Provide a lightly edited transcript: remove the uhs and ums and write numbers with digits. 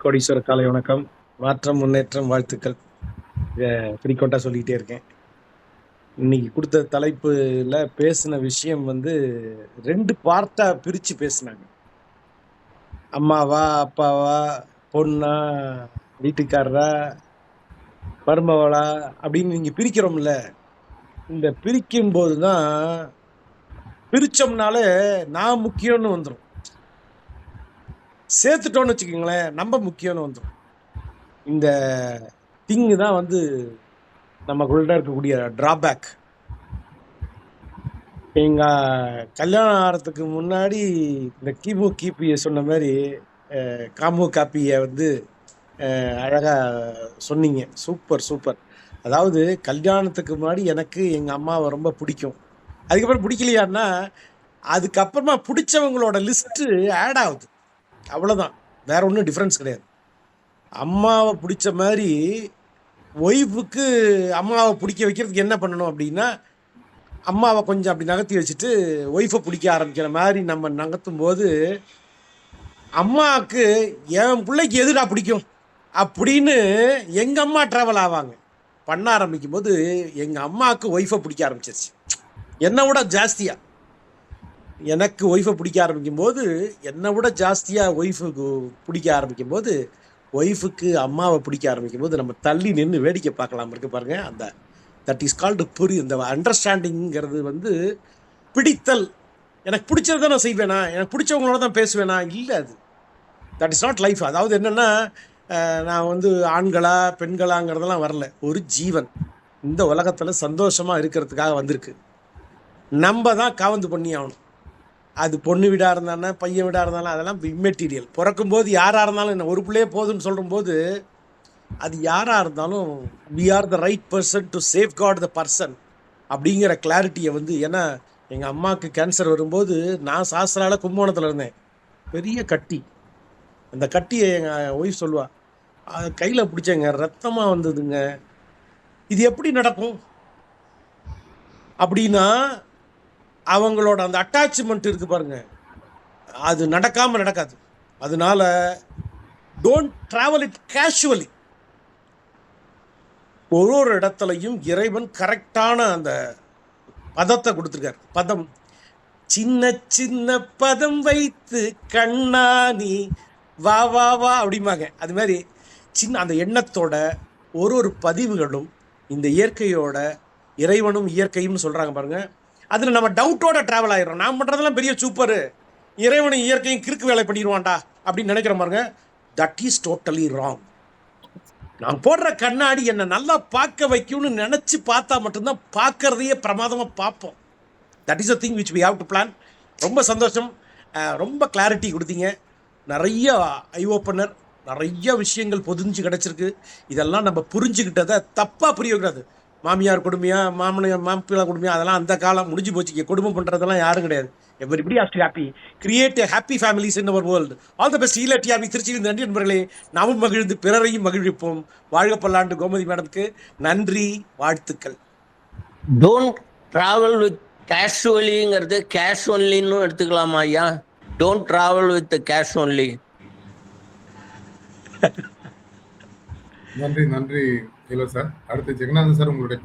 கோடீஸ்வர காலை வணக்கம். மாற்றம், முன்னேற்றம், வாழ்த்துக்கள். இத ஃப்ரீக்வென்ட்டா சொல்லிக்கிட்டே இருக்கேன். இன்னைக்கு குடுத்த தலைப்புல பேசின விஷயம் வந்து 2 பார்ட்டா பிரிச்சு பேசுனாங்க. அம்மாவா, அப்பாவா, பொண்ணா, வீட்டுக்காரரா, மருமகளா அப்படின்னு நீங்க பிரிக்கிறோம்ல. இந்த பிரிக்கும்போது தான் பிரிச்சோம்னாலே நான் முக்கியம்னு வந்துரும். சேர்த்துட்டோம்னு வச்சுக்கோங்களேன், நம்ம முக்கியம்னு வந்துரும். இந்த திங்க் தான் வந்து நமக்குள்ள இருக்கக்கூடிய டிராபேக். எங்க கல்யாணம் ஆறதுக்கு முன்னாடி இந்த கிமு கிபிய சொன்ன மாதிரி காமு காப்பிய வந்து அழகா சொன்னீங்க. Super super. அதாவது கல்யாணத்துக்கு முன்னாடி எனக்கு எங்க அம்மாவை ரொம்ப பிடிக்கும். அதுக்கப்புறம் பிடிக்கலையான்னா அதுக்கப்புறமா பிடிச்சவங்களோட லிஸ்ட் ஆட் ஆகுது. அவ்வளவுதான், வேற ஒன்றும் டிஃப்ரென்ஸ் கிடையாது. அம்மாவை பிடிச்ச மாதிரி ஒய்ஃபுக்கு அம்மாவை பிடிக்க வைக்கிறதுக்கு என்ன பண்ணணும் அப்படின்னா, அம்மாவை கொஞ்சம் அப்படி நகர்த்தி வச்சுட்டு ஒய்ஃபை பிடிக்க ஆரம்பிக்கிற மாதிரி நம்ம நகர்த்தும் போது அம்மாவுக்கு என் பிள்ளைக்கு எதுடா பிடிக்கும் அப்படின்னு எங்க அம்மா டிராவல் ஆவாங்க. பண்ண ஆரம்பிக்கும் போது எங்க அம்மாவுக்கு ஒய்ஃபை பிடிக்க ஆரம்பிச்சிருச்சு. என்னை விட ஜாஸ்தியா எனக்கு ஒய்ஃபை பிடிக்க ஆரம்பிக்கும் போது, என்னை விட ஜாஸ்தியா ஒய்ஃபுக்கு பிடிக்க ஆரம்பிக்கும் போது, ஒய்ஃபுக்கு அம்மாவை பிடிக்க ஆரம்பிக்கும் போது நம்ம தள்ளி நின்று வேடிக்கை பார்க்கலாம் இருக்கு பாருங்க. அந்த தட் இஸ் கால்டு இந்த அண்டர்ஸ்டாண்டிங்கிறது வந்து பிடித்தல். எனக்கு பிடிச்சது தான் நான் செய்வேனா, எனக்கு பிடிச்சவங்களோட தான் பேசுவேனா, இல்லை. அது தட் இஸ் நாட் லைஃப். அதாவது என்னென்னா, நான் வந்து ஆண்களா பெண்களாங்கிறதெல்லாம் வரல. ஒரு ஜீவன் இந்த உலகத்தில் சந்தோஷமாக இருக்கிறதுக்காக வந்திருக்கு. நம்ம தான் காவந்து பண்ணி ஆகணும். அது பொண்ணு வீடாக இருந்தானே பையன் வீடாக இருந்தாலும் அதெல்லாம் இம்மெட்டீரியல். பிறக்கும்போது யாராக இருந்தாலும் என்ன ஒரு பிள்ளையே போதுன்னு சொல்லும்போது அது யாராக இருந்தாலும் we are the right person to safeguard the person அப்படிங்கிற கிளாரிட்டியை வந்து. ஏன்னா எங்கள் அம்மாவுக்கு கேன்சர் வரும்போது நான் சாஸ்திரால கும்பகோணத்தில் இருந்தேன். பெரிய கட்டி. அந்த கட்டியை எங்கள் ஒய்ஃப் சொல்லுவா, கையில் பிடிச்சேங்க, ரத்தமாக வந்ததுங்க, இது எப்படி நடக்கும் அப்படின்னா அவங்களோட அந்த அட்டாச்மெண்ட் இருக்கு பாருங்க, அது நடக்காமல் நடக்காது. அதனால டோன்ட் டிராவல் இட் கேஷுவலி. ஒரு இடத்துலையும் இறைவன் கரெக்டான அந்த பதத்தை கொடுத்துருக்காரு. பதம், சின்ன சின்ன பதம் வைத்து கண்ணாணி வா வா வா அப்படிம்பாங்க. அது மாதிரி சின்ன அந்த எண்ணத்தோட ஒரு பதிவுகளும் இந்த இயற்கையோட, இறைவனும் இயற்கையும் சொல்கிறாங்க பாருங்க. அதில் நம்ம டவுட்டோட ட்ராவல் ஆகிடும். நான் பண்ணுறதெல்லாம் பெரிய சூப்பரு, இறைவனும் இயற்கையும் கிறுக்கு வேலை பண்ணிடுவான்டா அப்படின்னு நினைக்கிற பாருங்க. That is totally wrong. நான் போடுற கண்ணாடி என்னை நல்லா பார்க்க வைக்கும்னு நினச்சி பார்த்தா மட்டும்தான் பார்க்கறதையே பிரமாதமாக பார்ப்போம். That is a thing which we have to plan. ரொம்ப சந்தோஷம். ரொம்ப கிளாரிட்டி கொடுத்தீங்க. நிறைய ஐ ஓப்பனர், நிறைய விஷயங்கள் பொதிஞ்சு கிடச்சிருக்கு. இதெல்லாம் நம்ம புரிஞ்சுக்கிட்டதை தப்பாக புரியக்கூடாது. மாமியார் கொடுமையா, மாப்பிள்ளை கொடுமையா, அதெல்லாம் அந்த காலம் முடிஞ்சு போச்சு. குடும்பம் பண்ணுறதெல்லாம் யாரும் கிடையாது. Everybody has to happy, create a happy families in our world. All the best. ஈலட்டியாவி திருச்சியில் நன்றி நண்பர்களே. நாமும் மகிழ்ந்து பிறரையும் மகிழ்விப்போம். வாழ்க பல்லாண்டு. கோமதி மேடம்க்கு நன்றி, வாழ்த்துக்கள். டோன்ட் டிராவல் வித் கேஷுவலிங்கிறது கேஷ் ஒன்லின்னு எடுத்துக்கலாமா ஐயா? Don't travel with cash only. நன்றி நன்றி சார். அடுத்து ஜெகநாதன் சார், உங்களுடைய